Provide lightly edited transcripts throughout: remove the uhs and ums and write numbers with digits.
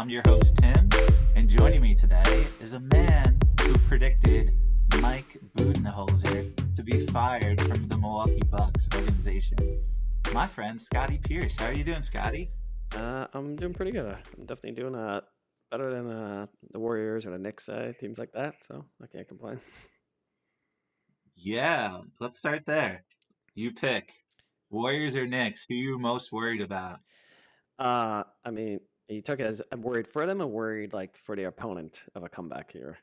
I'm your host, Tim, and joining me today is a man who predicted Mike Budenholzer to be fired from the Milwaukee Bucks organization. My friend, Scotty Pierce. How are you doing, Scotty? I'm doing pretty good. I'm definitely doing better than the Warriors or the Knicks teams like that, so I can't complain. Yeah, let's start there. You pick. Warriors or Knicks? Who you most worried about? I mean, you took it as I'm worried for them or worried like for the opponent of a comeback here.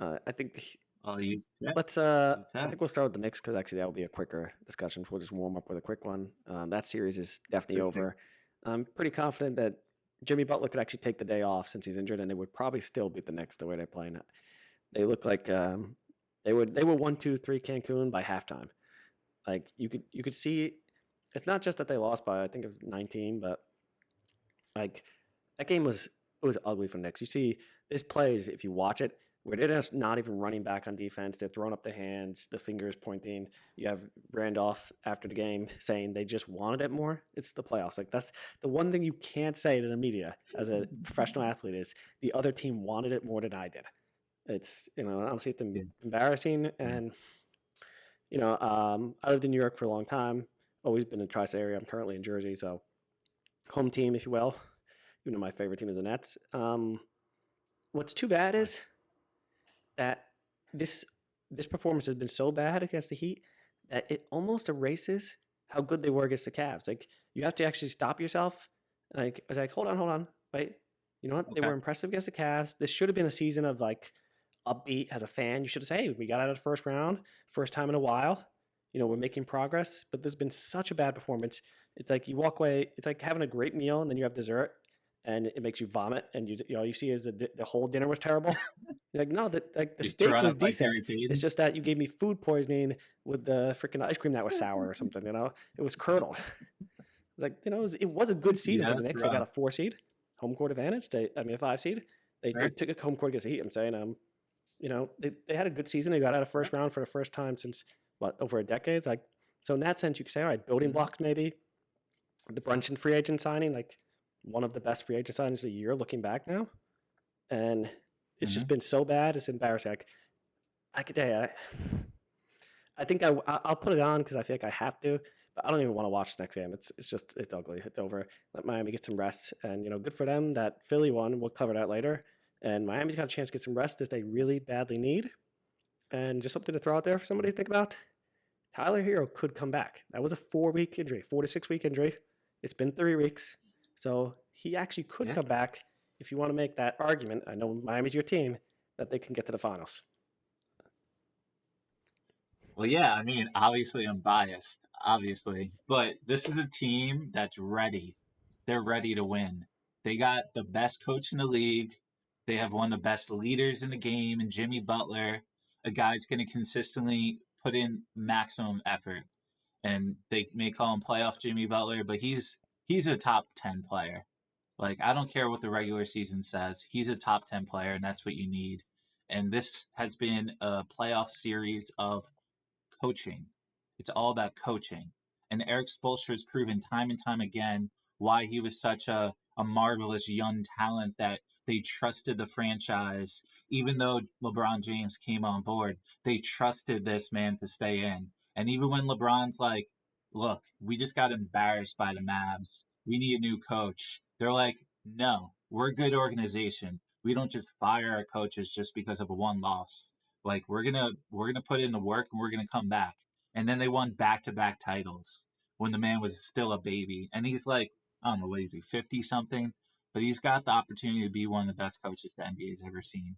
I think Oh, you pick. let's You I pick. think we'll start with the Knicks because actually that will be a quicker discussion. We'll just warm up with a quick one. That series is definitely Perfect. over. I'm pretty confident that Jimmy Butler could actually take the day off since he's injured, and they would probably still beat the Knicks the way they're playing. They look like they were 1-2-3 Cancun by halftime. Like you could see, it's not just that they lost by I think it was 19, but like that game was it was ugly for the Knicks. You see, this plays if you watch it where they're just not even running back on defense. They're throwing up their hands, the fingers pointing. You have Randolph after the game saying they just wanted it more. It's the playoffs. Like that's the one thing you can't say to the media as a professional athlete is the other team wanted it more than I did. It's honestly it's Yeah. embarrassing and I lived in New York for a long time. Always been in the tri-state area. I'm currently in Jersey, so home team, if you will. Even though my favorite team is the Nets. What's too bad is that this this performance has been so bad against the Heat that it almost erases how good they were against the Cavs. Like you have to actually stop yourself. Like I was like, hold on, wait. You know what? They Okay. were impressive against the Cavs. This should have been a season of like upbeat as a fan. You should have said, hey, we got out of the first round, first time in a while. We're making progress, but there's been such a bad performance. It's like you walk away. It's like having a great meal and then you have dessert, and it makes you vomit, and all you see is the whole dinner was terrible. You're like, no, the You're steak throwing was up like decent. Gary It's Payton? just that you gave me food poisoning with the freaking ice cream that was sour or something. It was curdled. Like it was a good season Yeah, for the that's Knicks. They got rough. a 4 seed, home court advantage. A 5 seed. They Right? took a home court against the Heat. I'm saying they had a good season. They got out of Yeah. first round for the first time since over a decade. Like so in that sense, you could say, all right, building Mhm. blocks maybe. The Brunson free agent signing, like one of the best free agent signings of the year, looking back now, and it's just Mhm. been so bad. It's embarrassing. Like I could tell you, I think I'll put it on because I feel like I have to, but I don't even want to watch the next game. It's ugly. It's over. Let Miami get some rest, and good for them that Philly won. We'll cover that later. And Miami's got a chance to get some rest as they really badly need. And just something to throw out there for somebody to think about. Tyler Hero could come back. That was a 4 week injury, 4 to 6 week injury. It's been 3 weeks. So he actually could Yeah. come back if you want to make that argument. I know Miami's your team, that they can get to the finals. Well, yeah, I mean, obviously I'm biased, obviously, but this is a team that's ready. They're ready to win. They got the best coach in the league. They have one of the best leaders in the game, and Jimmy Butler, a guy's going to consistently put in maximum effort. And they may call him playoff Jimmy Butler, but he's a top 10 player. Like, I don't care what the regular season says. He's a top 10 player, and that's what you need. And this has been a playoff series of coaching. It's all about coaching. And Eric Spoelstra has proven time and time again why he was such a marvelous young talent that they trusted the franchise. Even though LeBron James came on board, they trusted this man to stay in. And even when LeBron's like, look, we just got embarrassed by the Mavs. We need a new coach. They're like, no, we're a good organization. We don't just fire our coaches just because of a one loss. Like we're gonna put in the work and we're gonna come back. And then they won back to back titles when the man was still a baby. And he's like, I don't know, what is he, 50 something? But he's got the opportunity to be one of the best coaches the NBA's ever seen.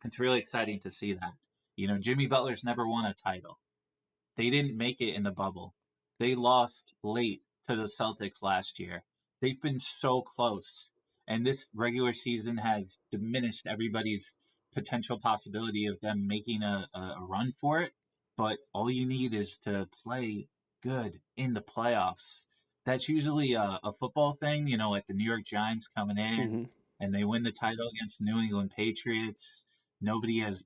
It's really exciting to see that. Jimmy Butler's never won a title. They didn't make it in the bubble. They lost late to the Celtics last year. They've been so close. And this regular season has diminished everybody's potential possibility of them making a run for it. But all you need is to play good in the playoffs. That's usually a football thing, like the New York Giants coming in Mm-hmm. and they win the title against the New England Patriots. Nobody has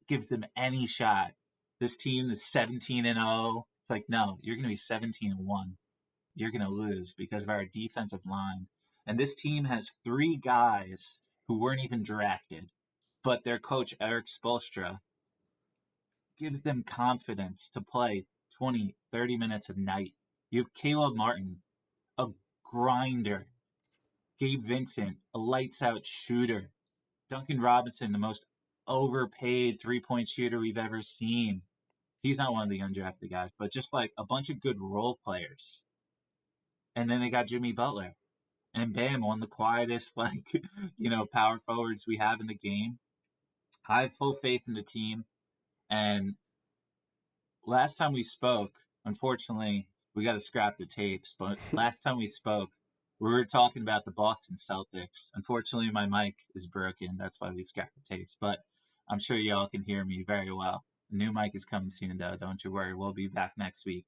gives them any shot. This team is 17-0. It's like, no, you're going to be 17-1. You're going to lose because of our defensive line. And this team has 3 guys who weren't even drafted, but their coach, Eric Spoelstra, gives them confidence to play 20, 30 minutes a night. You have Caleb Martin, a grinder. Gabe Vincent, a lights out shooter. Duncan Robinson, the most overpaid 3-point shooter we've ever seen. He's not one of the undrafted guys, but just like a bunch of good role players. And then they got Jimmy Butler. And bam, one of the quietest, power forwards we have in the game. I have full faith in the team. And last time we spoke, unfortunately, we got to scrap the tapes, but last time we spoke, we were talking about the Boston Celtics. Unfortunately, my mic is broken. That's why we scrapped the tapes, but I'm sure y'all can hear me very well. The new mic is coming soon, though. Don't you worry. We'll be back next week.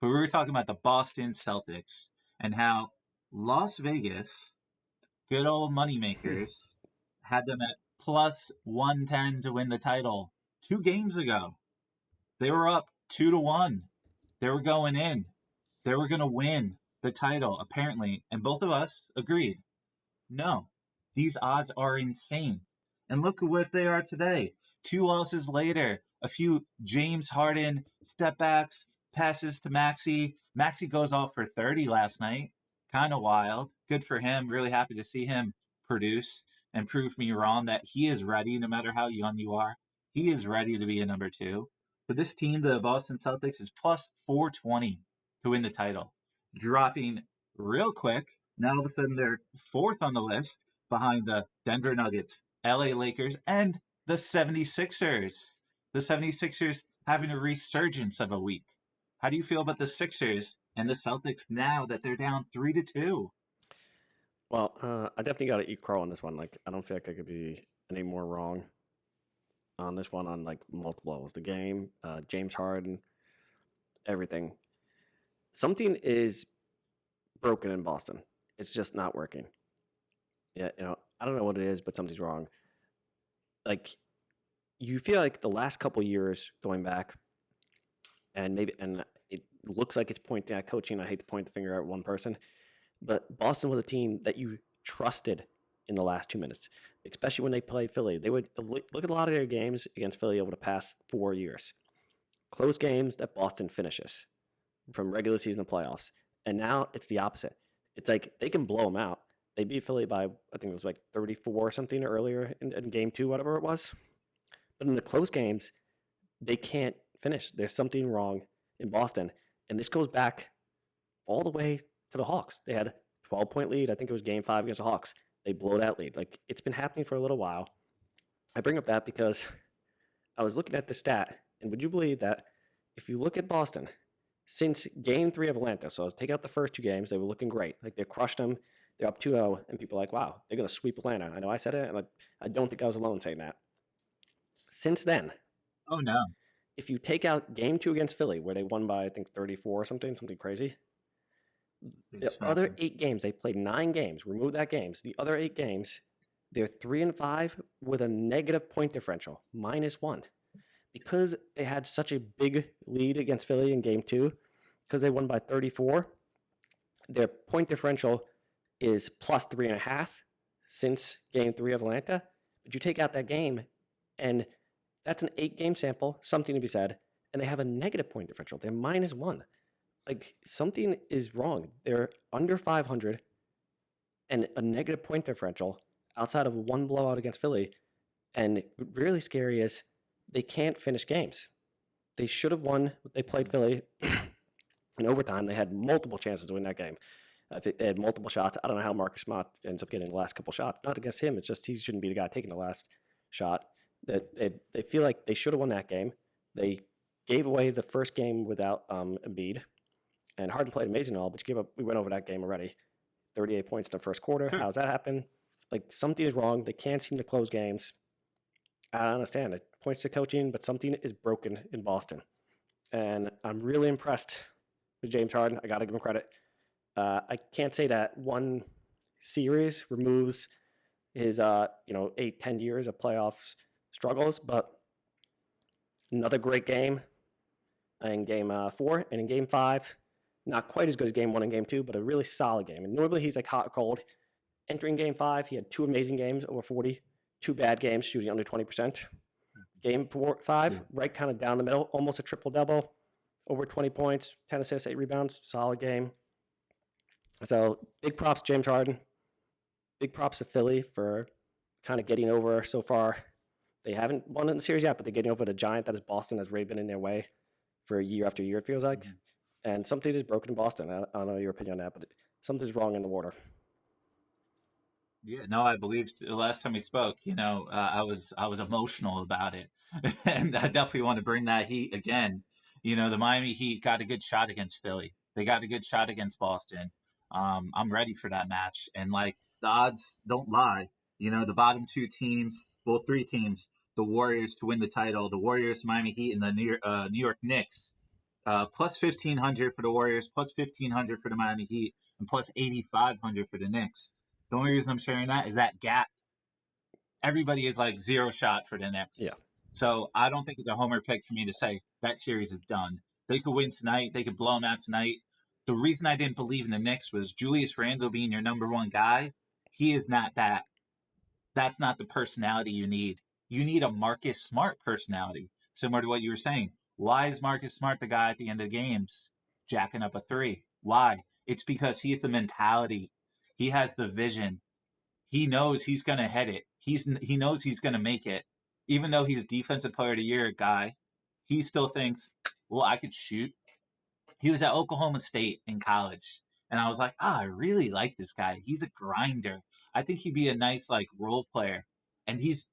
But we were talking about the Boston Celtics and how Las Vegas, good old moneymakers, had them at plus 110 to win the title 2 games ago. They were up 2-1. They were going in. They were going to win the title, apparently. And both of us agreed. No, these odds are insane. And look at what they are today. 2 losses later, a few James Harden step backs, passes to Maxey. Maxey goes off for 30 last night. Kind of wild. Good for him. Really happy to see him produce and prove me wrong that he is ready no matter how young you are. He is ready to be a number 2. But this team, the Boston Celtics, is plus 420 to win the title, dropping real quick. Now all of a sudden they're 4th on the list behind the Denver Nuggets, LA Lakers, and the 76ers. The 76ers having a resurgence of a week. How do you feel about the Sixers and the Celtics now that they're down 3-2? Well, I definitely got to eat crow on this one. Like, I don't feel like I could be any more wrong on this one on like multiple levels. The game, James Harden, everything. Something is broken in Boston. It's just not working. Yeah, I don't know what it is, but something's wrong. Like, you feel like the last couple years going back, and it looks like it's pointing at coaching. I hate to point the finger at one person, but Boston was a team that you trusted in the last 2 minutes, especially when they played Philly. They would look at a lot of their games against Philly over the past 4 years. Close games that Boston finishes from regular season to playoffs. And now it's the opposite. It's like they can blow them out. They beat Philly by, I think it was like 34 or something earlier in game 2, whatever it was. But in the close games, they can't finish. There's something wrong in Boston. And this goes back all the way to the Hawks. They had a 12-point lead. I think it was game 5 against the Hawks. They blow that lead. Like, it's been happening for a little while. I bring up that because I was looking at the stat, and would you believe that if you look at Boston, since game 3 of Atlanta, so take out the first 2 games, they were looking great. Like, they crushed them. They're up 2-0, and people are like, wow, they're going to sweep Atlanta. I know I said it, and I don't think I was alone saying that. Since then, Oh, no. if you take out game 2 against Philly, where they won by, I think, 34 or something crazy, the other 8 games, they played 9 games, remove that games. The other 8 games, they're 3-5 with a negative point differential, -1. Because they had such a big lead against Philly in game 2, because they won by 34, their point differential is plus 3.5 since game 3 of Atlanta. But you take out that game, and that's an 8-game sample, something to be said, and they have a negative point differential. They're -1. Like, something is wrong. They're under 500 and a negative point differential outside of one blowout against Philly. And really scary is they can't finish games. They should have won. They played Philly in overtime. They had multiple chances to win that game. They had multiple shots. I don't know how Marcus Smart ends up getting the last couple shots. Not against him. It's just he shouldn't be the guy taking the last shot. They feel like they should have won that game. They gave away the first game without Embiid. And Harden played amazing and all, but you gave up. We went over that game already. 38 points in the first quarter. How does that happen? Like, something is wrong. They can't seem to close games. I don't understand. It points to coaching, but something is broken in Boston. And I'm really impressed with James Harden. I got to give him credit. I can't say that one series removes his 8-10 years of playoff struggles, but another great game in game 4, and in game 5, not quite as good as game 1 and game 2, but a really solid game. And normally he's like hot or cold. Entering Game 5, he had 2 amazing games, over 40, 2 bad games, shooting under 20%. Game 5, Yeah. right kind of down the middle, almost a triple-double, over 20 points, 10 assists, 8 rebounds, solid game. So big props to James Harden. Big props to Philly for kind of getting over so far. They haven't won in the series yet, but they're getting over the giant that is Boston has really been in their way for year after year, it feels like. Mhm. And something is broken in Boston. I don't know your opinion on that, but something's wrong in the water. Yeah, no, I believe the last time we spoke, I was emotional about it, and I definitely want to bring that heat again. The Miami Heat got a good shot against Philly. They got a good shot against Boston. I'm ready for that match, and like the odds don't lie. The bottom two teams, well, three teams, the Warriors to win the title, the Warriors, Miami Heat, and the New York Knicks, plus 1,500 for the Warriors, plus 1,500 for the Miami Heat, and plus 8,500 for the Knicks. The only reason I'm sharing that is that gap. Everybody is like zero shot for the Yeah. Knicks. So I don't think it's a homer pick for me to say that series is done. They could win tonight. They could blow them out tonight. The reason I didn't believe in the Knicks was Julius Randle being your number one guy. He is not that. That's not the personality you need. You need a Marcus Smart personality, similar to what you were saying. Why is Marcus Smart the guy at the end of the games jacking up a three? Why? It's because he's the mentality. He has the vision. He knows he's going to hit it. He knows he's going to make it. Even though he's defensive player of the year guy, he still thinks, well, I could shoot. He was at Oklahoma State in college, and I was like, I really like this guy. He's a grinder. I think he'd be a nice like role player, and he's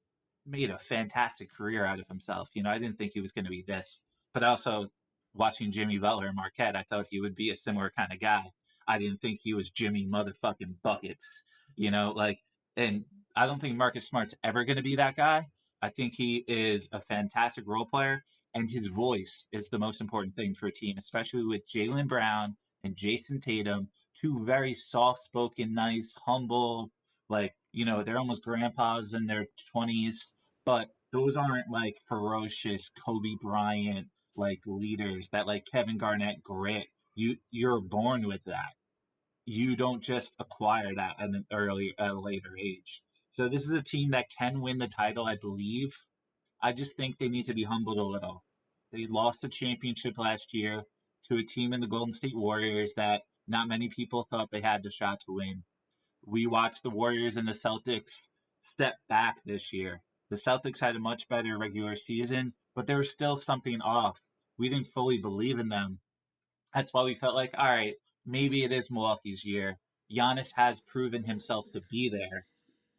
made a fantastic career out of himself. I didn't think he was going to be this, but also watching Jimmy Butler and Marquette, I thought he would be a similar kind of guy. I didn't think he was Jimmy motherfucking buckets. Like, and I don't think Marcus Smart's ever going to be that guy. I think he is a fantastic role player, and his voice is the most important thing for a team, especially with Jaylen Brown and Jason Tatum, two very soft spoken, nice, humble, like, they're almost grandpas in their 20s, but those aren't like ferocious Kobe Bryant like leaders that like Kevin Garnett grit. You're born with that. You don't just acquire that at an later age. So this is a team that can win the title, I believe. I just think they need to be humbled a little. They lost a championship last year to a team in the Golden State Warriors that not many people thought they had the shot to win. We watched the Warriors and the Celtics step back this year. The Celtics had a much better regular season, but there was still something off. We didn't fully believe in them. That's why we felt like, all right, maybe it is Milwaukee's year. Giannis has proven himself to be there.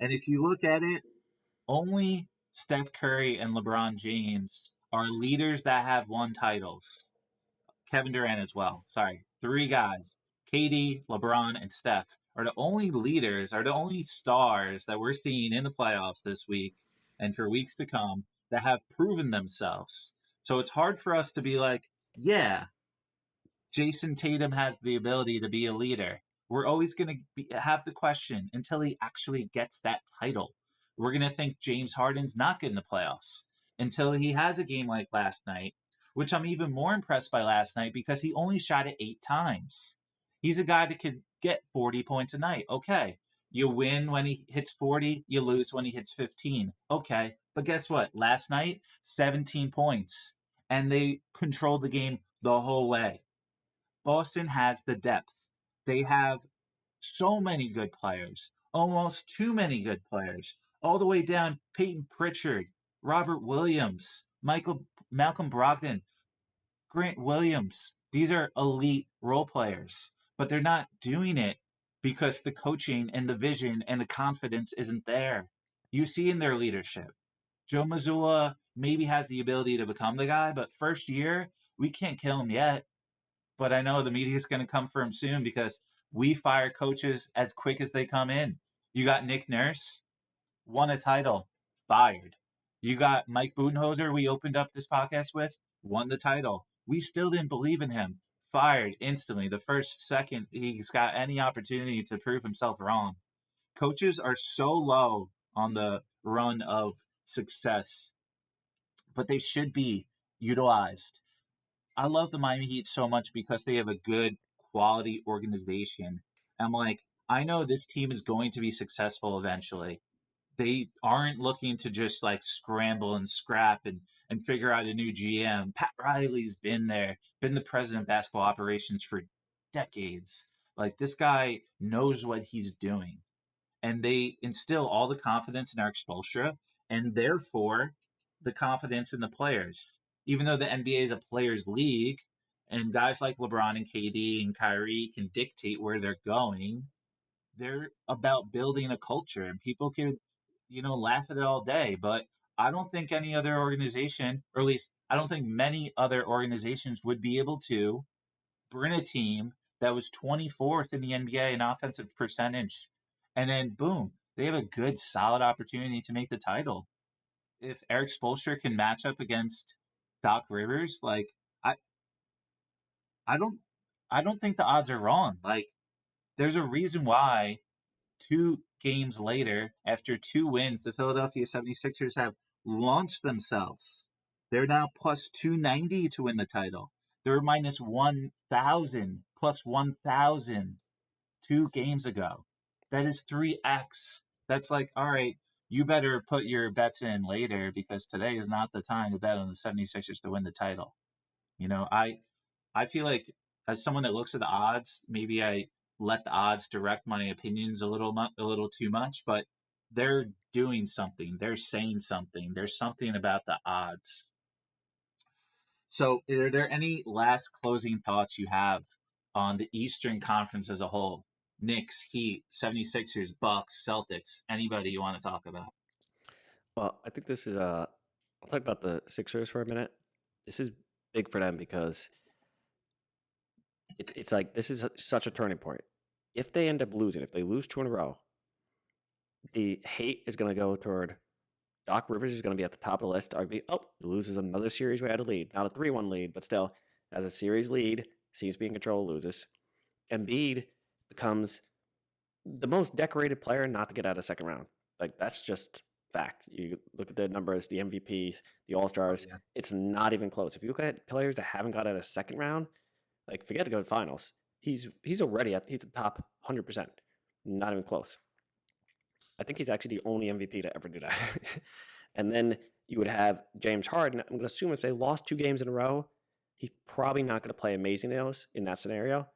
And if you look at it, only Steph Curry and LeBron James are leaders that have won titles. Kevin Durant as well. Sorry. Three guys. KD, LeBron, and Steph are the only leaders, are the only stars that we're seeing in the playoffs this week and for weeks to come that have proven themselves. So it's hard for us to be like, yeah, Jason Tatum has the ability to be a leader. We're always going to have the question until he actually gets that title. We're going to think James Harden's not good in the playoffs until he has a game like last night, which I'm even more impressed by last night because he only shot it 8 times. He's a guy that could get 40 points a night. Okay. You win when he hits 40, you lose when he hits 15. Okay. But guess what? Last night, 17 points. And they controlled the game the whole way. Boston has the depth. They have so many good players, almost too many good players, all the way down Peyton Pritchard, Robert Williams, Malcolm Brogdon, Grant Williams. These are elite role players, but they're not doing it because the coaching and the vision and the confidence isn't there. You see in their leadership. Joe Mazzulla maybe has the ability to become the guy, but first year, we can't kill him yet, but I know the media is going to come for him soon because we fire coaches as quick as they come in. You got Nick Nurse, won a title, fired. You got Mike Budenholzer, we opened up this podcast with, won the title. We still didn't believe in him, fired instantly. The first second he's got any opportunity to prove himself wrong. Coaches are so low on the run of success, but they should be utilized. I love the Miami Heat so much because they have a good quality organization. I'm like, I know this team is going to be successful eventually. They aren't looking to just like scramble and scrap and figure out a new GM. Pat Riley's been there, been the president of basketball operations for decades. Like this guy knows what he's doing. And they instill all the confidence in Eric Spoelstra and therefore the confidence in the players. Even though the NBA is a players league and guys like LeBron and KD and Kyrie can dictate where they're going, they're about building a culture and people can laugh at it all day, but I don't think any other organization, or at least I don't think many other organizations would be able to bring a team that was 24th in the NBA in offensive percentage and then boom, they have a good solid opportunity to make the title. If Eric Spoelstra can match up against Doc Rivers, like I I don't I don't think the odds are wrong. Like there's a reason why 2 games later, after 2 wins, the Philadelphia 76ers have launched themselves. They're now plus 290 to win the title. They're minus 1,000, plus 1,000 2 games ago. That is 3x. That's like, all right, you better put your bets in later because today is not the time to bet on the 76ers to win the title. I feel like as someone that looks at the odds, maybe I let the odds direct my opinions a little too much, but they're doing something. They're saying something. There's something about the odds. So, are there any last closing thoughts you have on the Eastern Conference as a whole? Knicks, Heat, 76ers, Bucks, Celtics, anybody you want to talk about? Well, I think this is I'll talk about the Sixers for a minute. This is big for them because it's like this is such a turning point. If they end up losing, if they lose 2 in a row, the hate is going to go toward Doc Rivers is going to be at the top of the list. RB, oh, loses another series we had a lead, not a 3-1 lead, but still as a series lead, seems to be in control, loses. Embiid becomes the most decorated player not to get out of second round. Like that's just fact. You look at the numbers, the MVPs, the All Oh Stars. yeah. It's not even close. If you look at players that haven't got out of second round, like forget to go to finals. He's already at the top 100%. Not even close. I think he's actually the only MVP to ever do that. And then you would have James Harden. I'm going to assume if they lost 2 games in a row, he's probably not going to play amazing in that scenario.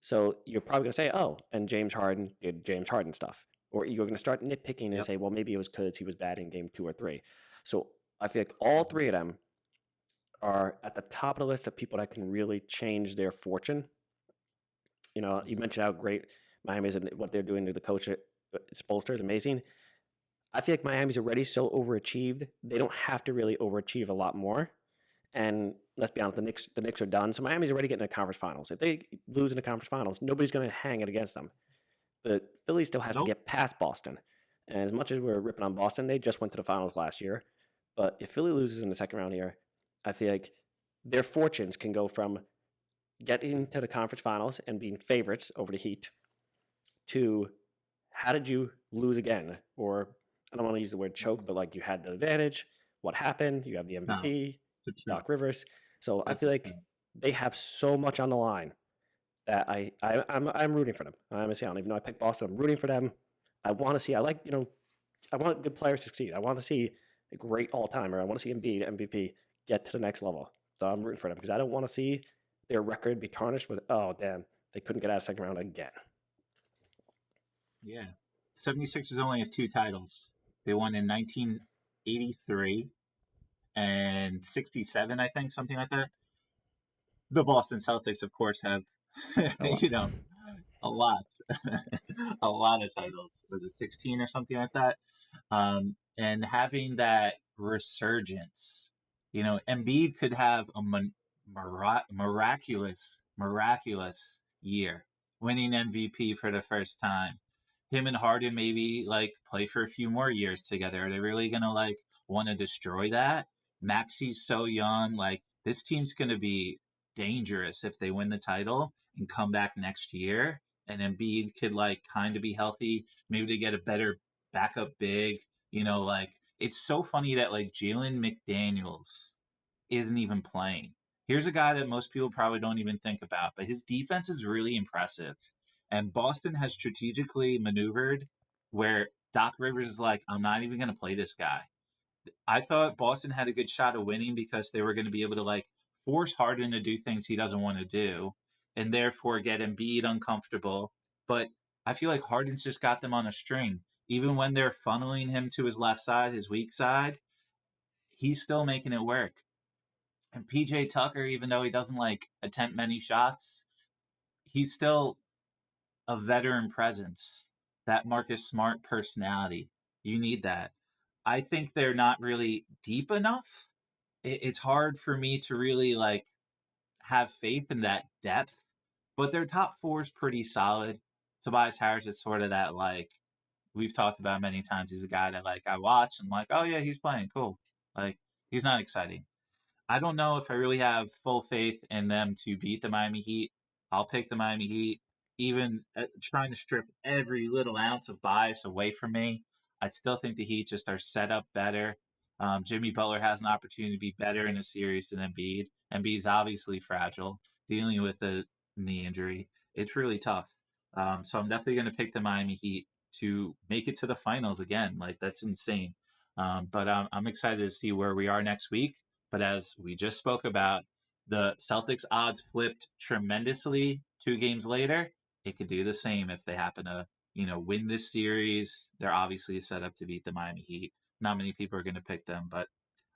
So you're probably going to say, oh, and James Harden did James Harden stuff. Or you're going to start nitpicking and Yep. say, well, maybe it was because he was bad in game 2 or 3. So I feel like all 3 of them are at the top of the list of people that can really change their fortune. You mentioned how great Miami is and what they're doing to the coach. Spolster is amazing. I feel like Miami's already so overachieved. They don't have to really overachieve a lot more. And let's be honest, the Knicks are done. So Miami's already getting to the conference finals. If they lose in the conference finals, nobody's going to hang it against them. But Philly still has to Nope. get past Boston. And as much as we're ripping on Boston, they just went to the finals last year. But if Philly loses in the second round here, I feel like their fortunes can go from getting to the conference finals and being favorites over the Heat to how did you lose again? Or I don't want to use the word choke, but like you had the advantage. What happened? You have the No, MVP, it's a choke. Doc Rivers. So I That's feel a like choke. they have so much on the line that I'm rooting for them. Honestly, I don't even know I picked Boston. I'm rooting for them. I want to see. I want good players to succeed. I want to see a great all timer. I want to see Embiid MVP get to the next level. So I'm rooting for them because I don't want to see their record be tarnished with oh damn they couldn't get out of second round again. Yeah. 76ers only have 2 titles. They won in 1983 and 67, I think, something like that. The Boston Celtics, of course, have, A lot. you know, a lot, a lot of titles. Was it 16 or something like that? And having that resurgence, Embiid could have a miraculous year, winning MVP for the first time. Him and Harden maybe like play for a few more years together. Are they really gonna like want to destroy that? Maxi's so young. Like this team's gonna be dangerous if they win the title and come back next year. And Embiid could like kind of be healthy. Maybe to get a better backup big. Like it's so funny that like Jalen McDaniels isn't even playing. Here's a guy that most people probably don't even think about, but his defense is really impressive. And Boston has strategically maneuvered where Doc Rivers is like, I'm not even going to play this guy. I thought Boston had a good shot of winning because they were going to be able to like force Harden to do things he doesn't want to do and therefore get Embiid uncomfortable. But I feel like Harden's just got them on a string. Even when they're funneling him to his left side, his weak side, he's still making it work. And PJ Tucker, even though he doesn't like attempt many shots, he's still a veteran presence. That Marcus Smart personality. You need that. I think they're not really deep enough. It's hard for me to really like have faith in that depth, but their top four is pretty solid. Tobias Harris is sort of that like we've talked about many times. He's a guy that like I watch and like, oh yeah, he's playing cool. Like he's not exciting. I don't know if I really have full faith in them to beat the Miami Heat. I'll pick the Miami Heat, even trying to strip every little ounce of bias away from me. I still think the Heat just are set up better. Jimmy Butler has an opportunity to be better in a series than Embiid. Embiid's obviously fragile, dealing with a knee injury. It's really tough. So I'm definitely going to pick the Miami Heat to make it to the finals again. Like that's insane. But I'm excited to see where we are next week. But as we just spoke about, the Celtics odds flipped tremendously 2 games later. It could do the same if they happen to, win this series. They're obviously set up to beat the Miami Heat. Not many people are going to pick them, but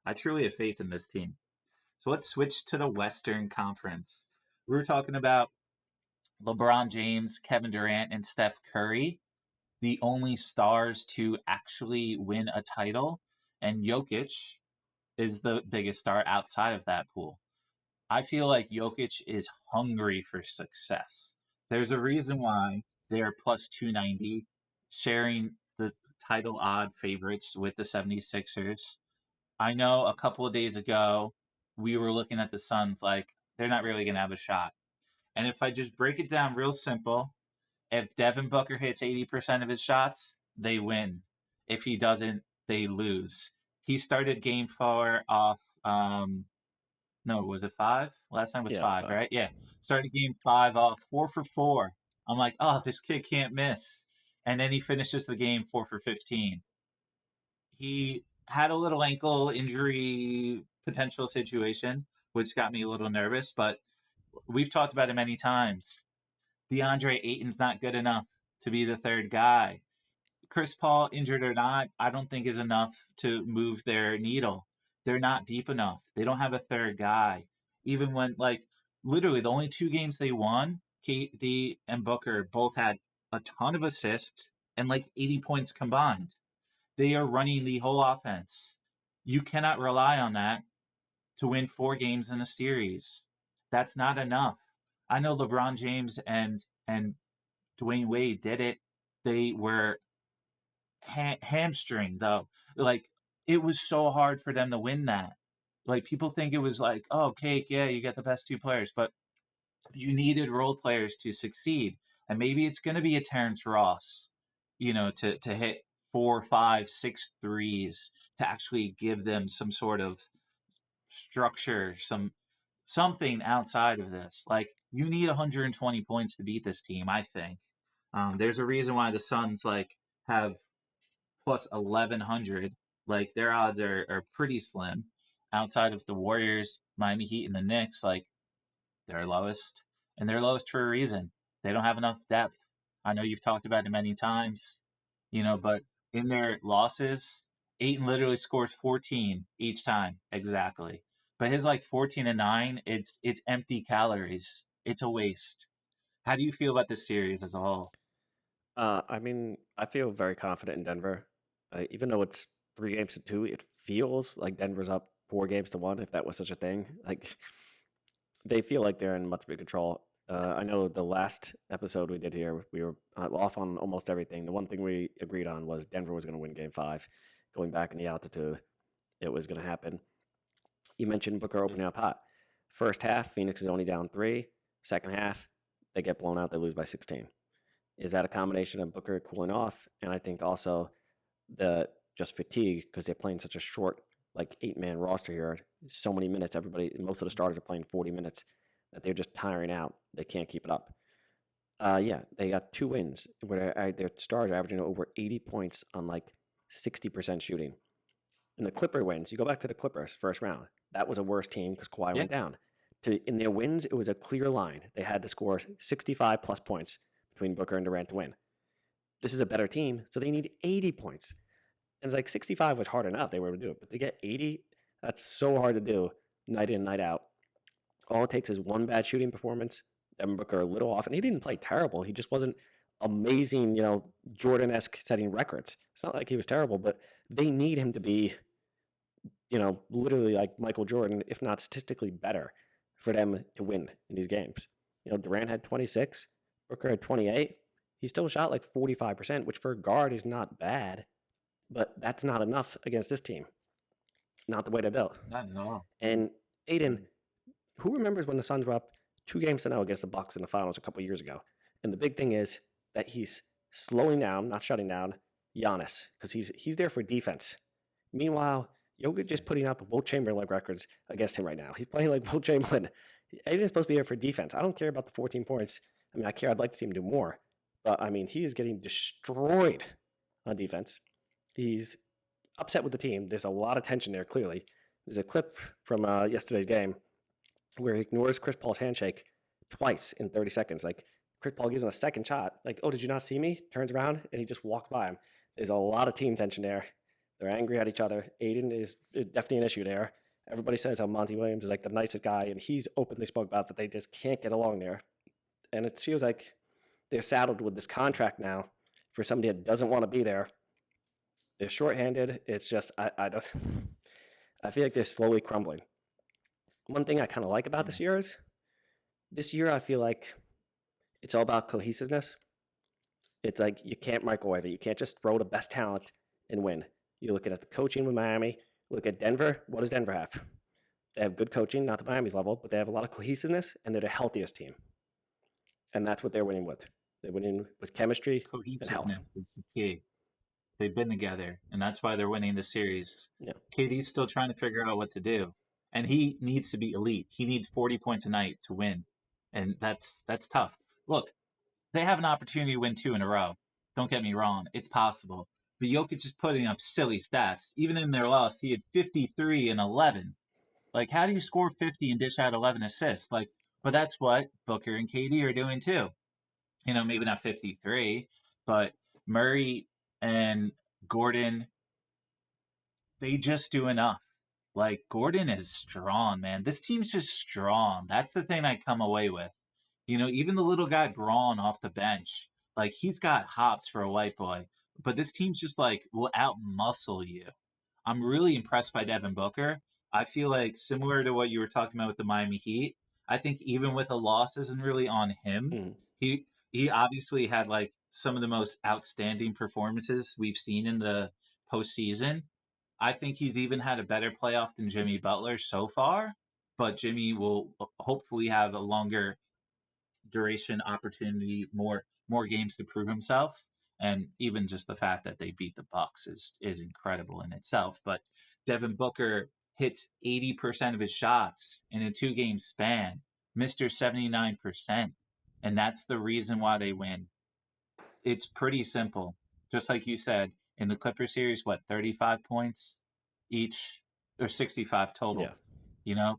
I truly have faith in this team. So let's switch to the Western Conference. We were talking about LeBron James, Kevin Durant, and Steph Curry, the only stars to actually win a title. And Jokic is the biggest star outside of that pool. I feel like Jokic is hungry for success. There's a reason why they are plus 290, sharing the title odd favorites with the 76ers. I know a couple of days ago, we were looking at the Suns like they're not really going to have a shot. And if I just break it down real simple, if Devin Booker hits 80% of his shots, they win. If he doesn't, they lose. He started game 4 off no, was it 5? Last time was Yeah, 5, 5. right? Yeah. Started game 5 off 4 for 4. I'm like, oh, this kid can't miss. And then he finishes the game 4 for 15. He had a little ankle injury potential situation, which got me a little nervous, but we've talked about it many times. DeAndre Ayton's not good enough to be the third guy. Chris Paul, injured or not, I don't think is enough to move their needle. They're not deep enough. They don't have a third guy. Even when, like, literally the only 2 games they won, KD and Booker both had a ton of assists and like 80 points combined. They are running the whole offense. You cannot rely on that to win 4 games in a series. That's not enough. I know LeBron James and Dwayne Wade did it. They were hamstring though. Like it was so hard for them to win that. Like people think it was like, oh, cake, yeah, you get the best 2 players, but you needed role players to succeed, and maybe it's going to be a Terrence Ross, to hit 4, 5, 6 threes to actually give them some sort of structure, something outside of this. Like you need 120 points to beat this team. I think there's a reason why the Suns like have plus 1100. Like their odds are pretty slim. Outside of the Warriors, Miami Heat, and the Knicks, like they're lowest, and they're lowest for a reason. They don't have enough depth. I know you've talked about it many times, but in their losses, Aiton literally scores 14 each time exactly. But his like 14 and 9, it's empty calories. It's a waste. How do you feel about this series as a whole? I mean, I feel very confident in Denver. Even though it's 3 games to 2, it feels like Denver's up 4 games to 1, if that was such a thing. Like they feel like they're in much bigger control. I know the last episode we did here, we were off on almost everything. The one thing we agreed on was Denver was going to win Game 5. Going back in the altitude, it was going to happen. You mentioned Booker opening up hot. First half, Phoenix is only down 3. Second half, they get blown out. They lose by 16. Is that a combination of Booker cooling off, and I think also the just fatigue because they're playing such a short, like 8-man roster here, so many minutes. Most of the starters are playing 40 minutes that they're just tiring out. They can't keep it up. Yeah, they got 2 wins where their stars are averaging over 80 points on like 60% shooting. In the Clipper wins, you go back to the Clippers first round. That was a worse team because Kawhi Yeah, went down. In their wins, it was a clear line. They had to score 65 plus points between Booker and Durant to win. This is a better team, so they need 80 points. And it's like 65 was hard enough. They were able to do it. But to get 80, that's so hard to do night in, night out. All it takes is one bad shooting performance. Devin Booker a little off, and he didn't play terrible. He just wasn't amazing, Jordan-esque setting records. It's not like he was terrible, but they need him to be, literally like Michael Jordan, if not statistically better, for them to win in these games. Durant had 26, Booker had 28. He still shot like 45%, which for a guard is not bad, but that's not enough against this team. Not the way they're built. not at all. And Aiden, who remembers when the Suns were up 2-0 against the Bucks in the finals a couple years ago? And the big thing is that he's slowing down, not shutting down Giannis, because he's there for defense. Meanwhile, Jokic just putting up Wilt Chamberlain records against him right now. He's playing like Wilt Chamberlain. Aiden's supposed to be there for defense. I don't care about the 14 points. I mean, I care. I'd like to see him do more. But, I mean, he is getting destroyed on defense. He's upset with the team. There's a lot of tension there, clearly. There's a clip from yesterday's game where he ignores Chris Paul's handshake twice in 30 seconds. Like, Chris Paul gives him a second shot. Like, oh, did you not see me? Turns around, and he just walked by him. There's a lot of team tension there. They're angry at each other. Aiden is definitely an issue there. Everybody says how Monty Williams is like the nicest guy, and he's openly spoke about that they just can't get along there. And it feels like they're saddled with this contract now for somebody that doesn't want to be there. They're shorthanded. It's just I don't. I feel like they're slowly crumbling. One thing I kind of like about this year is I feel like it's all about cohesiveness. It's like you can't microwave it. You can't just throw the best talent and win. You're looking at the coaching with Miami. Look at Denver. What does Denver have? They have good coaching, not to Miami's level, but they have a lot of cohesiveness, and they're the healthiest team. And that's what they're winning with. They're winning with chemistry and health. Cohesiveness is the key. They've been together, and that's why they're winning the series. Yeah. KD's still trying to figure out what to do, and he needs to be elite. He needs 40 points a night to win, and that's tough. Look, they have an opportunity to win 2 in a row. Don't get me wrong, it's possible. But Jokic is putting up silly stats. Even in their loss, he had 53 and 11. Like, how do you score 50 and dish out 11 assists? Like, but that's what Booker and KD are doing too. Maybe not 53, but Murray and Gordon, they just do enough. Like, Gordon is strong, man. This team's just strong. That's the thing I come away with. Even the little guy Braun off the bench, like, he's got hops for a white boy. But this team's just like will out muscle you. I'm really impressed by Devin Booker. I feel like similar to what you were talking about with the Miami Heat. I think even with a loss isn't really on him. Mm. He obviously had like some of the most outstanding performances we've seen in the postseason. I think he's even had a better playoff than Jimmy Butler so far, but Jimmy will hopefully have a longer duration opportunity, more games to prove himself. And even just the fact that they beat the Bucks is incredible in itself. But Devin Booker hits 80% of his shots in a 2 game span, Mr. 79%. And that's the reason why they win. It's pretty simple. Just like you said, in the Clipper series, 35 points each or 65 Yeah. total. You know,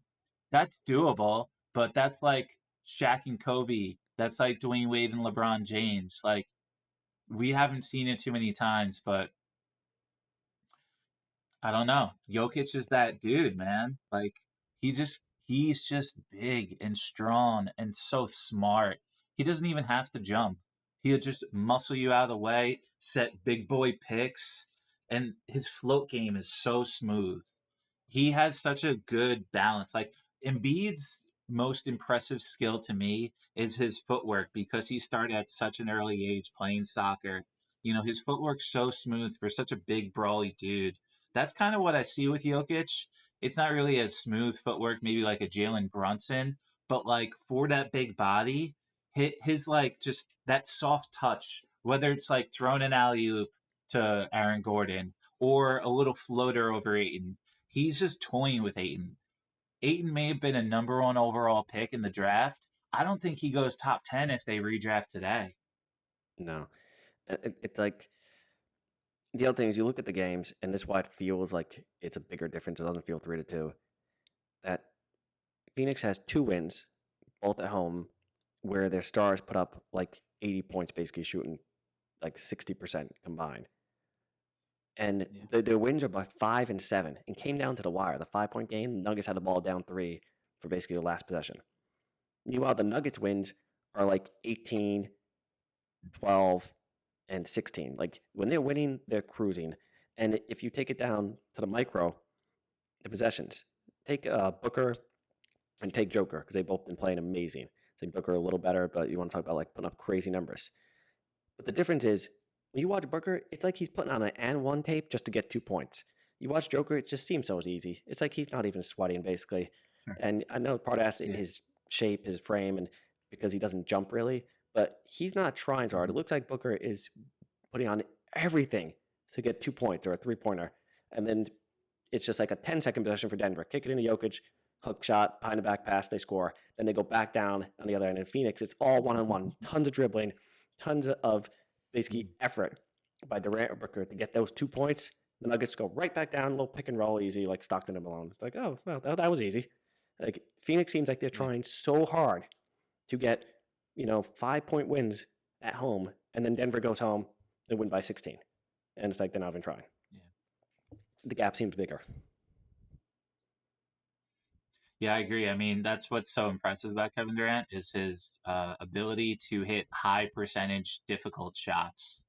that's doable, but that's like Shaq and Kobe. That's like Dwayne Wade and LeBron James. Like, we haven't seen it too many times, but I don't know. Jokic is that dude, man. Like, he's just big and strong and so smart. He doesn't even have to jump. He'll just muscle you out of the way, set big boy picks, and his float game is so smooth. He has such a good balance. Like, Embiid's most impressive skill to me is his footwork because he started at such an early age playing soccer. His footwork's so smooth for such a big brawly dude. That's kind of what I see with Jokic. It's not really as smooth footwork, maybe like a Jalen Brunson, but like for that big body, his like just that soft touch, whether it's like throwing an alley oop to Aaron Gordon or a little floater over Aiton, he's just toying with Aiton. Aiton may have been a number 1 overall pick in the draft, I don't think he goes top 10 if they redraft today. No, it's like the other thing is you look at the games, and this is why it feels like it's a bigger difference. It doesn't feel 3-2. That Phoenix has 2 wins, both at home, where their stars put up like 80 points, basically shooting like 60% combined. And Yeah. their wins are by 5 and 7, and came down to the wire. The 5-point game, the Nuggets had the ball down 3 for basically the last possession. Meanwhile, the Nuggets wins are like 18, 12, and 16. Like when they're winning, they're cruising. And if you take it down to the micro, the possessions, take Booker and take Joker because they've both been playing amazing. I think Booker a little better, but you want to talk about like putting up crazy numbers. But the difference is when you watch Booker, it's like he's putting on an and one tape just to get 2 points. You watch Joker, it just seems so easy. It's like he's not even sweating basically. Sure. And I know part of that's Yeah. his shape, his frame, and because he doesn't jump really, but he's not trying so hard. It looks like Booker is putting on everything to get 2 points or a 3-pointer. And then it's just like a 10-second possession for Denver. Kick it into Jokic, hook shot, behind the back pass, they score. Then they go back down on the other end. In Phoenix, it's all one-on-one, tons of dribbling, tons of basically effort by Durant or Booker to get those 2 points. The Nuggets go right back down, a little pick and roll easy, like Stockton and Malone. It's like, oh, well, that was easy. Like Phoenix seems like they're Yeah. trying so hard to get, 5-point wins at home, and then Denver goes home, they win by 16. And it's like they're not even trying. Yeah. The gap seems bigger. Yeah, I agree. I mean, that's what's so impressive about Kevin Durant is his ability to hit high percentage difficult shots.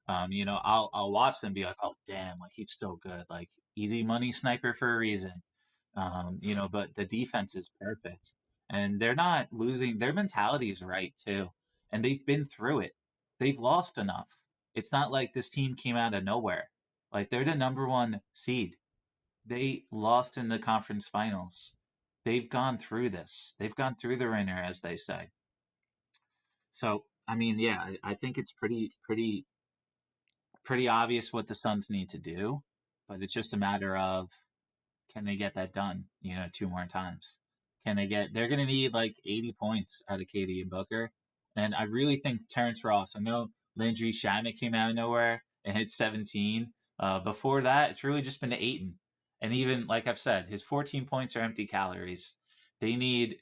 I'll watch them and be like, oh damn, like he's still good, like easy money sniper for a reason. But the defense is perfect, and they're not losing. Their mentality is right too, and they've been through it. They've lost enough. It's not like this team came out of nowhere. Like they're the number one seed. They lost in the conference finals. They've gone through this. They've gone through the ringer, as they say. So, I mean, yeah, I think it's pretty obvious what the Suns need to do, but it's just a matter of can they get that done, 2 more times? Can they get, they're going to need like 80 points out of Katie and Booker. And I really think Terrence Ross, I know Landry Shamet came out of nowhere and hit 17. Before that, it's really just been Aiton. And even, like I've said, his 14 points are empty calories. They need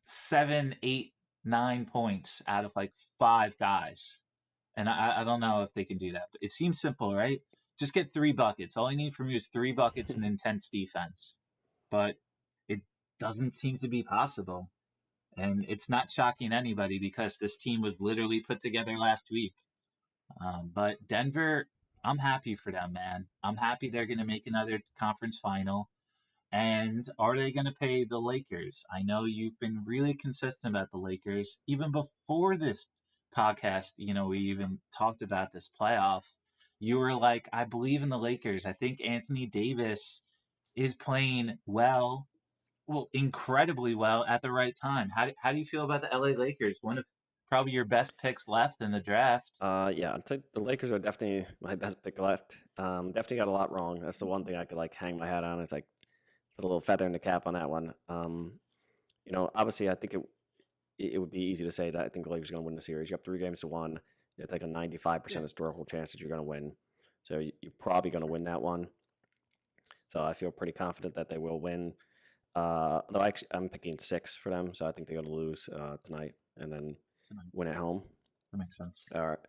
7, 8, 9 points out of like 5 guys. And I don't know if they can do that. But it seems simple, right? Just get 3 buckets. All I need from you is 3 buckets and intense defense. But it doesn't seem to be possible. And it's not shocking anybody because this team was literally put together last week. But Denver, I'm happy for them, man. I'm happy they're going to make another conference final. And are they going to pay the Lakers? I know you've been really consistent about the Lakers. Even before this podcast, we even talked about this playoff. You were like, I believe in the Lakers. I think Anthony Davis is playing well, incredibly well at the right time. How do you feel about the LA Lakers? One of probably your best picks left in the draft. Yeah, I think the Lakers are definitely my best pick left. Definitely got a lot wrong. That's the one thing I could like hang my hat on. It's like put a little feather in the cap on that one. Obviously, I think it would be easy to say that I think the Lakers are going to win the series. You have 3 games to 1. You have like a 95% Yeah. historical chance that you're going to win. So you're probably going to win that one. So I feel pretty confident that they will win. Though I'm picking 6 for them, so I think they're going to lose tonight and then win at home. That makes sense. All right.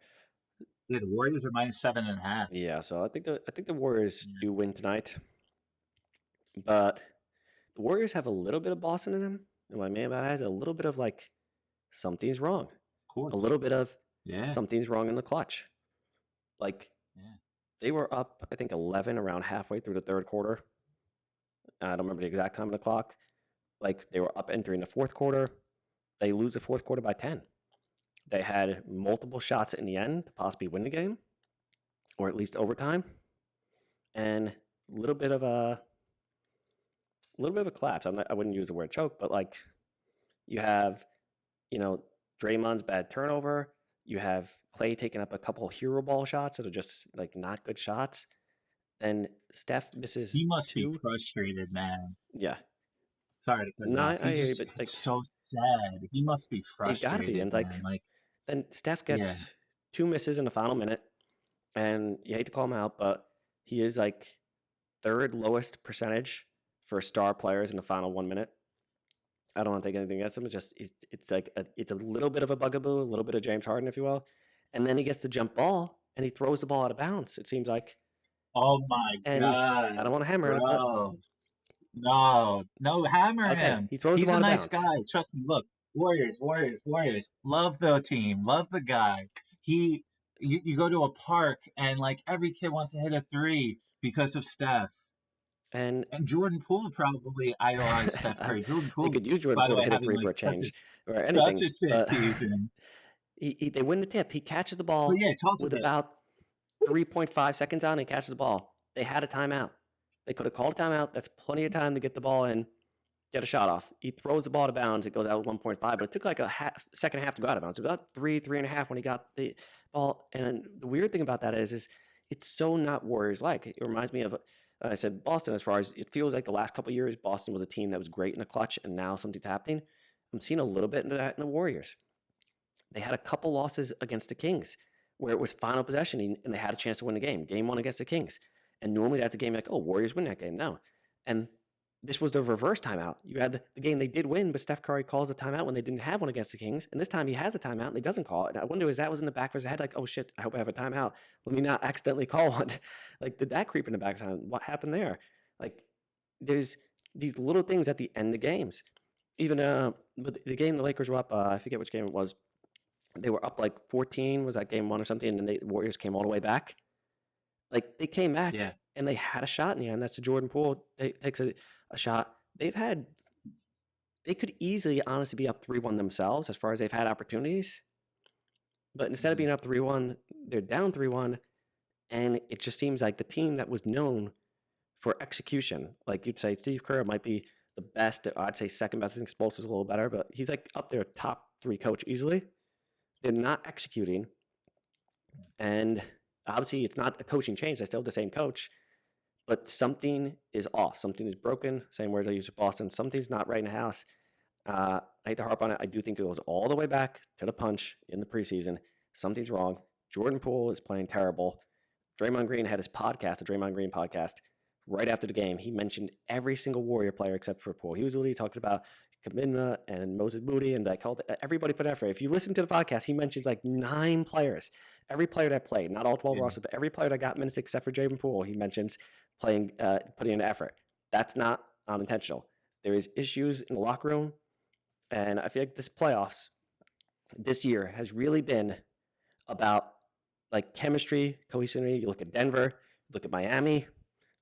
Yeah, the Warriors are -7.5. Yeah, so I think the Warriors Yeah, do win tonight, but the Warriors have a little bit of Boston in them, and my man about it has a little bit of like something's wrong, of course. a little bit of Yeah. something's wrong in the clutch. Like Yeah. they were up, I think 11 around halfway through the third quarter. I don't remember the exact time of the clock. Like they were up entering the fourth quarter. They lose the fourth quarter by 10. They had multiple shots in the end to possibly win the game, or at least overtime, and a little bit of a collapse. I wouldn't use the word choke, but like you have, Draymond's bad turnover. You have Clay taking up a couple hero ball shots that are just like not good shots. Then Steph misses He must be 2. frustrated, man. Yeah, Sorry to cut you No, off. I hear you, but It's so sad. He must be it got to be. frustrated, And man. Like, then Steph yeah. gets two misses in the final minute, and you hate to call him out, but he is third lowest percentage for star players in the final 1 minute. I don't want to take anything against him. It's a little bit of a bugaboo, a little bit of James Harden, if you will. And then he gets the jump ball and he throws the ball out of bounds. It seems like, Oh my and I don't God, want to hammer on it, but bro. No, no, hammer okay, him. he throws the He's ball a out of nice bounds. guy. Trust me. Look, Warriors, Warriors, Warriors. Love the team. Love the guy. He, you go to a park and like every kid wants to hit a three because of Steph. And And Jordan Poole probably idolized Steph Curry. Jordan they Poole, could use Jordan by the Poole to way, hit a having three for like a change or such anything, a shit but season. they win the tip. He catches the But ball yeah, tell us a with bit. about 3.5 seconds on. He catches the ball. They had a timeout. They could have called a timeout. That's plenty of time to get the ball in, get a shot off. He throws the ball to bounds. It goes out with 1.5, but it took like second and a half to go out of bounds. It was about three and a half when he got the ball. And the weird thing about that is it's so not Warriors like. It reminds me of, I said Boston, as far as it feels like the last couple of years, Boston was a team that was great in the clutch, and now something's happening. I'm seeing a little bit of that in the Warriors. They had a couple losses against the Kings where it was final possession and they had a chance to win the game. Game one against the Kings. And normally that's a game like, oh, Warriors win that game. No. And this was the reverse timeout. You had the game they did win, but Steph Curry calls a timeout when they didn't have one against the Kings. And this time he has a timeout and he doesn't call it. And I wonder, is that was in the back of his head? Like, oh shit, I hope I have a timeout. Let me not accidentally call one. Like, did that creep in the back of time? What happened there? Like, there's these little things at the end of games. Even but the game the Lakers were up, I forget which game it was. They were up like 14, was that game one or something? And then the Warriors came all the way back. Like, they came back Yeah. and they had a shot in the end. That's a Jordan Poole takes a shot. They could easily, honestly, be up 3-1 themselves as far as they've had opportunities. But instead of Mhm. being up 3-1, they're down 3-1. And it just seems like the team that was known for execution, like you'd say, Steve Kerr might be the best. I'd say second best. I think Spoelstra's a little better, but he's like up there, top three coach easily. They're not executing. And obviously, it's not a coaching change. They still have the same coach, but something is off. Something is broken. Same words I use with Boston. Something's not right in the house. I hate to harp on it. I do think it goes all the way back to the punch in the preseason. Something's wrong. Jordan Poole is playing terrible. Draymond Green had his podcast, the Draymond Green podcast, right after the game. He mentioned every single Warrior player except for Poole. He was literally talking about Kemba and Moses Moody, and I called everybody put effort. If you listen to the podcast, he mentions like 9 players. Every player that played, not all 12 Yeah. rosters, but every player that got minutes except for Jordan Poole, he mentions playing, putting in effort. That's not unintentional. There is issues in the locker room, and I feel like this playoffs this year has really been about like chemistry, cohesivity. You look at Denver, look at Miami.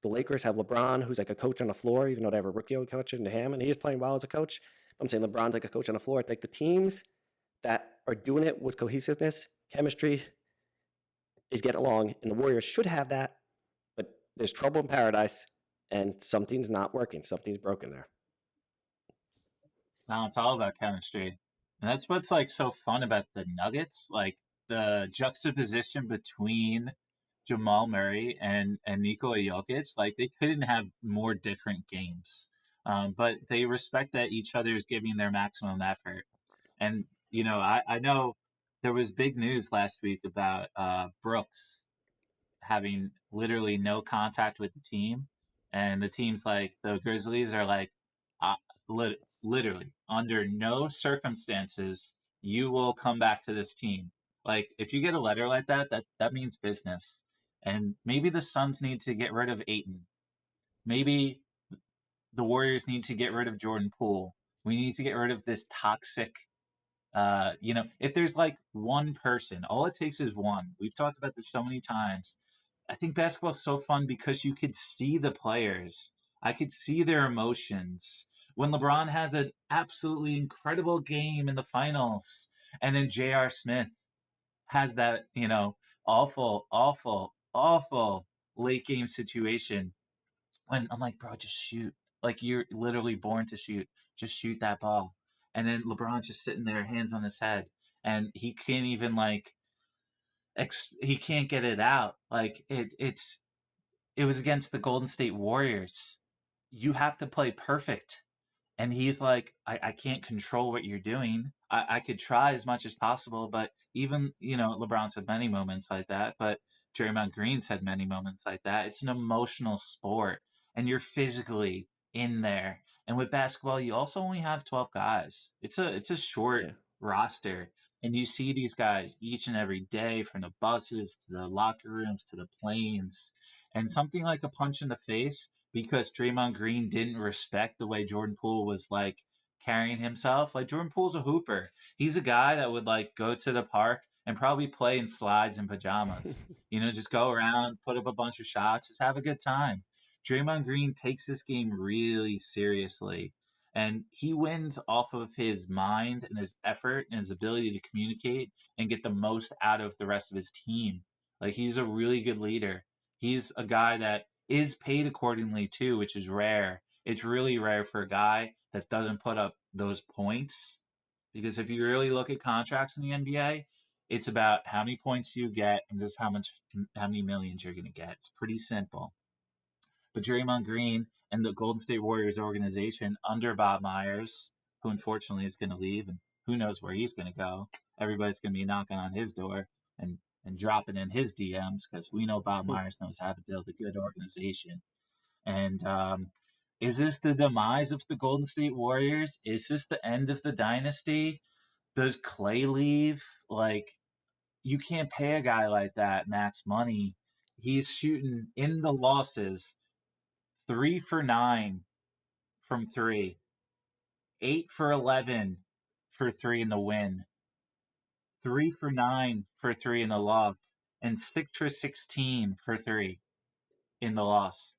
The Lakers have LeBron, who's like a coach on the floor, even though they have a rookie coach in him, and he is playing well as a coach. I'm saying LeBron's like a coach on the floor. I think the teams that are doing it with cohesiveness, chemistry, is getting along, and the Warriors should have that. But there's trouble in paradise, and something's not working. Something's broken there. Now it's all about chemistry. And that's what's like so fun about the Nuggets, like the juxtaposition between Jamal Murray and Nikola Jokic, like they couldn't have more different games. But they respect that each other is giving their maximum effort. And, I know there was big news last week about Brooks having literally no contact with the team, and the team's like the Grizzlies are like, uh, literally under no circumstances you will come back to this team. Like if you get a letter like that, that means business. And maybe the Suns need to get rid of Aiton. Maybe the Warriors need to get rid of Jordan Poole. We need to get rid of this toxic. If there's like one person, all it takes is one. We've talked about this so many times. I think basketball's so fun because you could see the players. I could see their emotions. When LeBron has an absolutely incredible game in the finals, and then J.R. Smith has that, awful, awful, awful late game situation. When I'm like, bro, just shoot. Like you're literally born to shoot. Just shoot that ball. And then LeBron's just sitting there, hands on his head, and he can't even like he can't get it out. Like it was against the Golden State Warriors. You have to play perfect. And he's like, I can't control what you're doing. I could try as much as possible, but even, LeBron's had many moments like that, but Draymond Green's had many moments like that. It's an emotional sport, and you're physically in there. And with basketball, you also only have 12 guys. It's a short Yeah. roster, and you see these guys each and every day from the buses to the locker rooms to the planes. And something like a punch in the face because Draymond Green didn't respect the way Jordan Poole was like carrying himself. Like Jordan Poole's a hooper. He's a guy that would like go to the park and probably play in slides and pajamas. Just go around, put up a bunch of shots, just have a good time. Draymond Green takes this game really seriously. And he wins off of his mind and his effort and his ability to communicate and get the most out of the rest of his team. Like he's a really good leader. He's a guy that is paid accordingly too, which is rare. It's really rare for a guy that doesn't put up those points. Because if you really look at contracts in the NBA, it's about how many points do you get and just how many millions you're gonna get. It's pretty simple. But Draymond Green and the Golden State Warriors organization under Bob Myers, who unfortunately is going to leave, and who knows where he's going to go. Everybody's going to be knocking on his door and dropping in his DMs because we know Bob Myers knows how to build a good organization. And is this the demise of the Golden State Warriors? Is this the end of the dynasty? Does Clay leave? Like, you can't pay a guy like that max money. He's shooting in the losses 3 for 9 from three, 8 for 11 for three in the win, 3 for 9 for three in the loss, and 6 for 16 for three in the loss.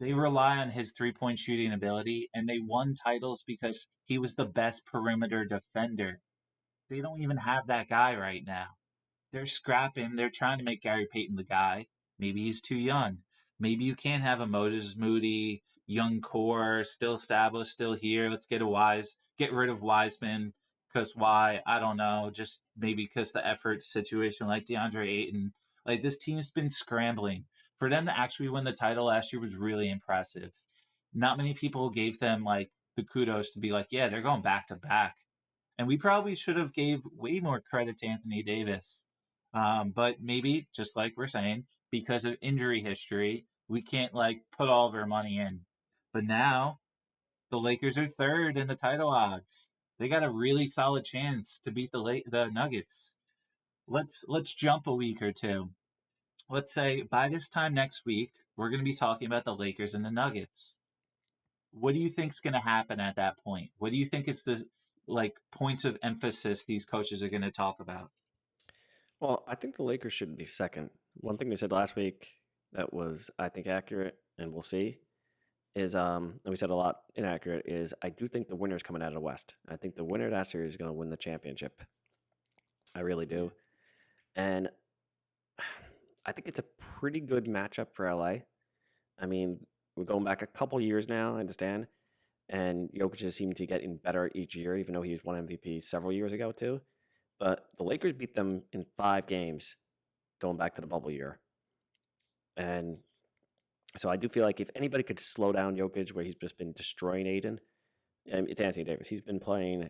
They rely on his 3-point shooting ability, and they won titles because he was the best perimeter defender. They don't even have that guy right now. They're scrapping. They're trying to make Gary Payton the guy. Maybe he's too young. Maybe you can't have a Moses Moody, young core, still established, still here. Let's get rid of Wiseman. Because why? I don't know. Just maybe because the effort situation, like DeAndre Ayton. Like this team's been scrambling. For them to actually win the title last year was really impressive. Not many people gave them like the kudos to be like, yeah, they're going back to back. And we probably should have gave way more credit to Anthony Davis. But maybe, just like we're saying, because of injury history, we can't like put all of our money in. But now the Lakers are third in the title odds. They got a really solid chance to beat the Nuggets. Let's jump a week or two. Let's say by this time next week, we're going to be talking about the Lakers and the Nuggets. What do you think's going to happen at that point? What do you think is the like points of emphasis these coaches are going to talk about? Well, I think the Lakers should be second. One thing we said last week that was, I think, accurate, and we'll see, is and we said a lot inaccurate, is I do think the winner's coming out of the West. I think the winner of that series is going to win the championship. I really do. And I think it's a pretty good matchup for LA. I mean, we're going back a couple years now, I understand. And Jokic has seemed to getting better each year, even though he was won MVP several years ago, too. But the Lakers beat them in 5 games going back to the bubble year. And so I do feel like if anybody could slow down Jokic, where he's just been destroying Aiden, and it's Anthony Davis. He's been playing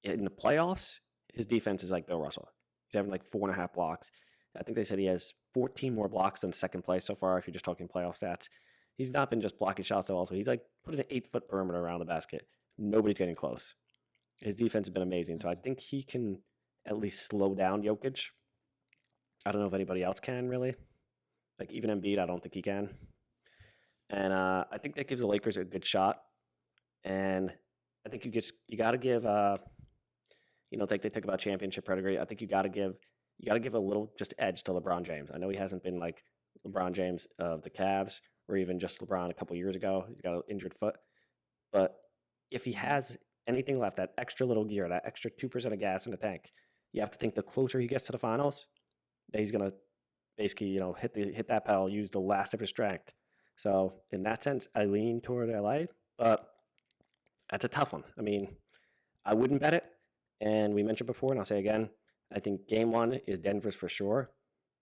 in the playoffs. His defense is like Bill Russell. He's having like 4.5 blocks. I think they said he has 14 more blocks than second place so far. If you're just talking playoff stats, he's not been just blocking shots. Also, he's like putting an 8-foot perimeter around the basket. Nobody's getting close. His defense has been amazing. So I think he can at least slow down Jokic. I don't know if anybody else can really. Like even Embiid, I don't think he can. And I think that gives the Lakers a good shot. And I think you got to give like they talk about championship pedigree. I think you got to give a little just edge to LeBron James. I know he hasn't been like LeBron James of the Cavs or even just LeBron a couple years ago. He's got an injured foot, but if he has anything left, that extra little gear, that extra 2% of gas in the tank, you have to think the closer he gets to the finals, that he's gonna basically hit that pedal, use the last of his strength. So in that sense, I lean toward LA, but that's a tough one. I mean, I wouldn't bet it. And we mentioned before, and I'll say again, I think game one is Denver's for sure.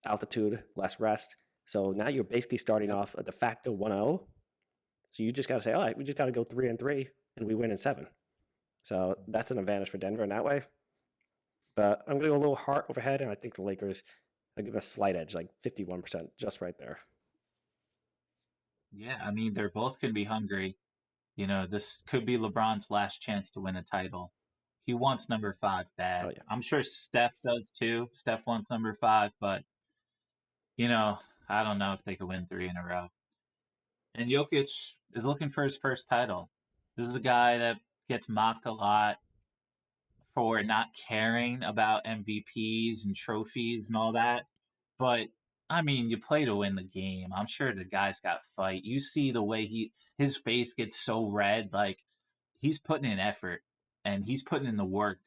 Altitude, less rest. So now you're basically starting off a de facto 1-0. So you just got to say, all right, we just got to go 3-3. and we win in 7. So that's an advantage for Denver in that way. But I'm going to go a little heart overhead, and I think the Lakers, I give a slight edge, like 51%, just right there. Yeah, I mean, they're both going to be hungry. This could be LeBron's last chance to win a title. He wants number 5 Oh bad. yeah, I'm sure Steph does too. Steph wants number 5, but, you know, I don't know if they could win 3 in a row. And Jokic is looking for his first title. This is a guy that gets mocked a lot for not caring about MVPs and trophies and all that. But I mean, you play to win the game. I'm sure the guy's got fight. You see the way his face gets so red, like he's putting in effort and he's putting in the work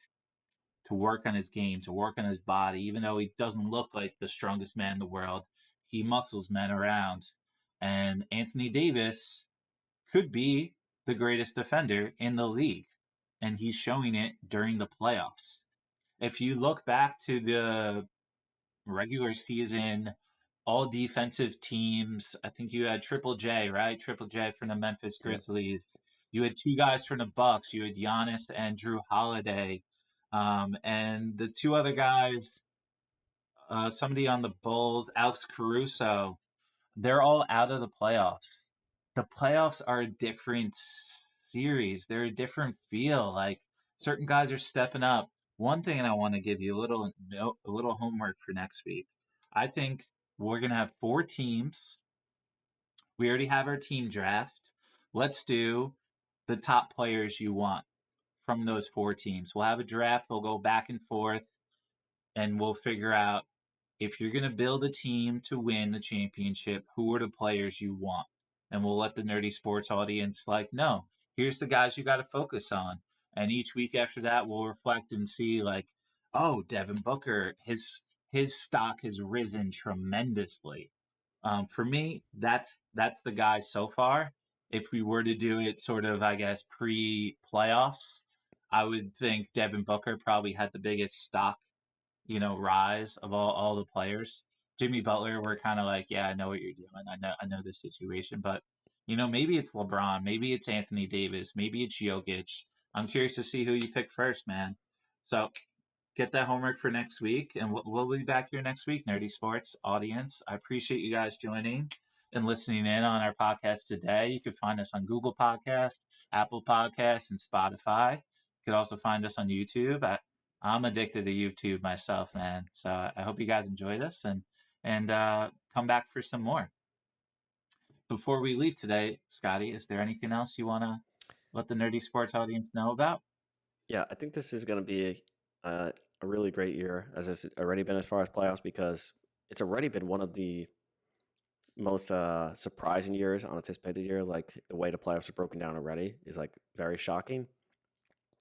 to work on his game, to work on his body, even though he doesn't look like the strongest man in the world. He muscles men around. And Anthony Davis could be the greatest defender in the league. And he's showing it during the playoffs. If you look back to the regular season, all defensive teams, I think you had Triple J, right? Triple J from the Memphis yep, Grizzlies. You had two guys from the Bucks. You had Giannis and Drew Holiday. And the two other guys, somebody on the Bulls, Alex Caruso, they're all out of the playoffs. The playoffs are a different series. They're a different feel. Like certain guys are stepping up. One thing I want to give you a little homework for next week. I think we're gonna have 4 teams. We already have our team draft. Let's do the top players you want from those 4 teams. We'll have a draft. We'll go back and forth and we'll figure out if you're going to build a team to win the championship, who are the players you want? And we'll let the nerdy sports audience like, no, here's the guys you got to focus on. And each week after that, we'll reflect and see like, oh, Devin Booker, his stock has risen tremendously. For me, that's the guy so far. If we were to do it sort of, I guess, pre-playoffs, I would think Devin Booker probably had the biggest stock rise of all the players. Jimmy Butler, we're kind of like, yeah, I know what you're doing. I know the situation, but maybe it's LeBron, maybe it's Anthony Davis, maybe it's Jokic. I'm curious to see who you pick first, man. So get that homework for next week, and we'll be back here next week, Nerdy Sports audience. I appreciate you guys joining and listening in on our podcast today. You can find us on Google Podcast, Apple Podcasts, and Spotify. You can also find us on YouTube. I'm addicted to YouTube myself, man. So I hope you guys enjoy this and come back for some more. Before we leave today, Scotty, is there anything else you want to let the Nerdy Sports audience know about? yeah. I think this is going to be a really great year, as it's already been as far as playoffs, because it's already been one of the most surprising years, unanticipated year. Like the way the playoffs are broken down already is like very shocking.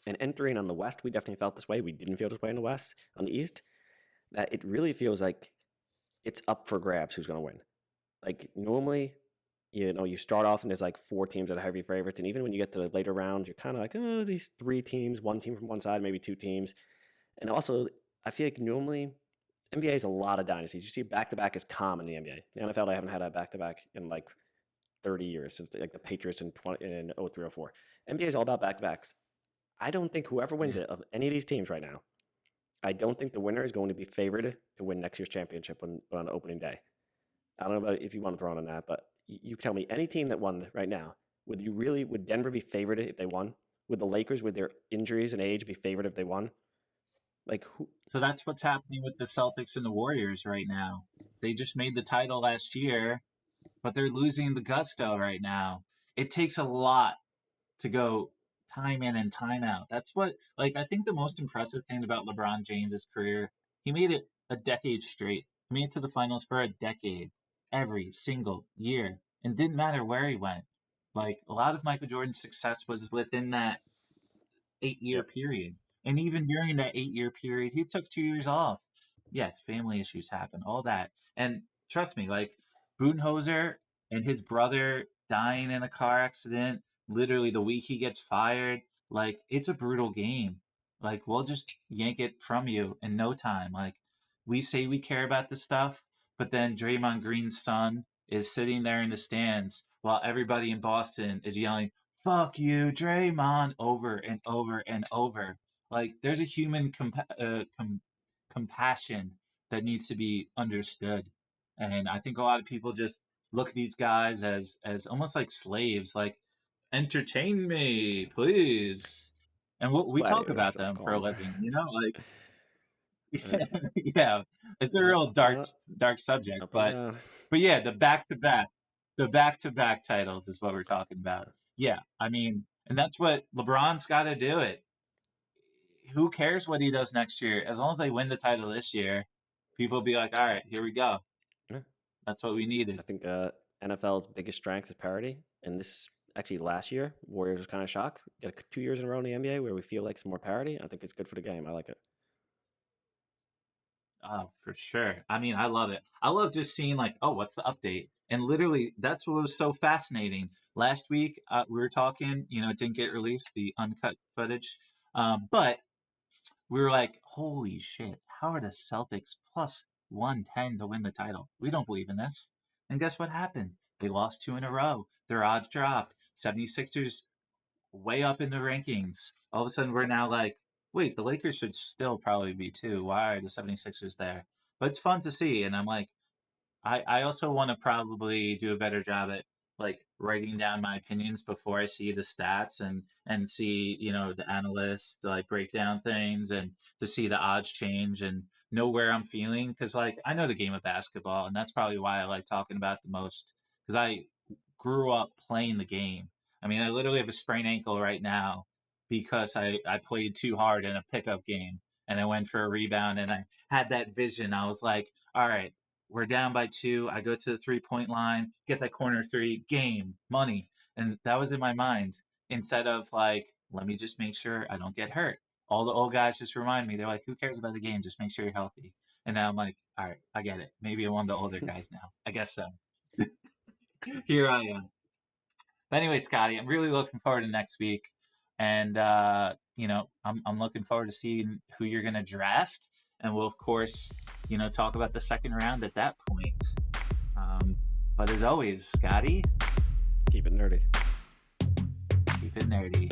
And entering on the West, we definitely felt this way. We didn't feel this way in the West. On the East, that it really feels like it's up for grabs who's going to win. Like normally, you start off and there's like 4 teams that are heavy favorites, and even when you get to the later rounds, you're kind of like, oh, these 3 teams, one team from one side, maybe 2 teams. And also, I feel like normally NBA is a lot of dynasties. You see back to back is common in the NBA. The NFL, they haven't had a back to back in like 30 years since like the Patriots in 0304. NBA is all about back to backs. I don't think whoever wins Yeah. it of any of these teams right now, I don't think the winner is going to be favored to win next year's championship on opening day. I don't know about if you want to throw on that, but you tell me any team that won right now, would Denver be favored if they won? Would the Lakers, with their injuries and age, be favored if they won? Like who? So that's what's happening with the Celtics and the Warriors right now. They just made the title last year, but they're losing the gusto right now. It takes a lot to go time in and time out. That's what, like, I think the most impressive thing about LeBron James's career, he made it a decade straight. He made it to the finals for a decade, every single year, and didn't matter where he went. Like, a lot of Michael Jordan's success was within that 8 year Yep. period. And even during that 8 year period, he took 2 years off. Yes, family issues happen, all that. And trust me, like Budenholzer and his brother dying in a car accident, literally the week he gets fired, like it's a brutal game. Like we'll just yank it from you in no time. Like we say we care about this stuff, but then Draymond Green's son is sitting there in the stands while everybody in Boston is yelling, fuck you, Draymond, over and over and over. Like, there's a human compassion that needs to be understood. And I think a lot of people just look at these guys as almost like slaves, like, entertain me, please. And we talk Gladiators, about let's them for a call them. living, you know? Like, Right. yeah, it's a Up, real up, dark subject, up and down. but yeah, the back to back titles is what we're talking about. Yeah, I mean, and that's what LeBron's got to do it. Who cares what he does next year? As long as they win the title this year, people will be like, all right, here we go. Yeah. That's what we needed. I think NFL's biggest strength is parity. And this actually last year, Warriors was kind of shocked. Get 2 years in a row in the NBA where we feel like some more parity. I think it's good for the game. I like it. Oh, for sure. I mean, I love it. I love just seeing like, oh, what's the update? And literally, that's what was so fascinating. Last week, we were talking. It didn't get released, the uncut footage, but we were like, holy shit, how are the Celtics plus 110 to win the title? We don't believe in this. And guess what happened? They lost two in a row. Their odds dropped. 76ers way up in the rankings. All of a sudden, we're now like, wait, the Lakers should still probably be too. Why are the 76ers there? But it's fun to see. And I'm like, I also want to probably do a better job at like writing down my opinions before I see the stats and see the analysts like break down things and to see the odds change and know where I'm feeling because like I know the game of basketball and that's probably why I like talking about it the most because I grew up playing the game. I mean, I literally have a sprained ankle right now because I played too hard in a pickup game and I went for a rebound and I had that vision. I was like, all right, we're down by two. I go to the 3 point line, get that corner three, game, money. And that was in my mind instead of like, let me just make sure I don't get hurt. All the old guys just remind me, they're like, who cares about the game? Just make sure you're healthy. And now I'm like, all right, I get it. Maybe I'm one of the older guys now. I guess so. Here I am. But anyway, Scotty, I'm really looking forward to next week. And, I'm looking forward to seeing who you're going to draft. And we'll, of course, talk about the second round at that point. Um, but as always, Scotty, Keep it nerdy. keep it nerdy.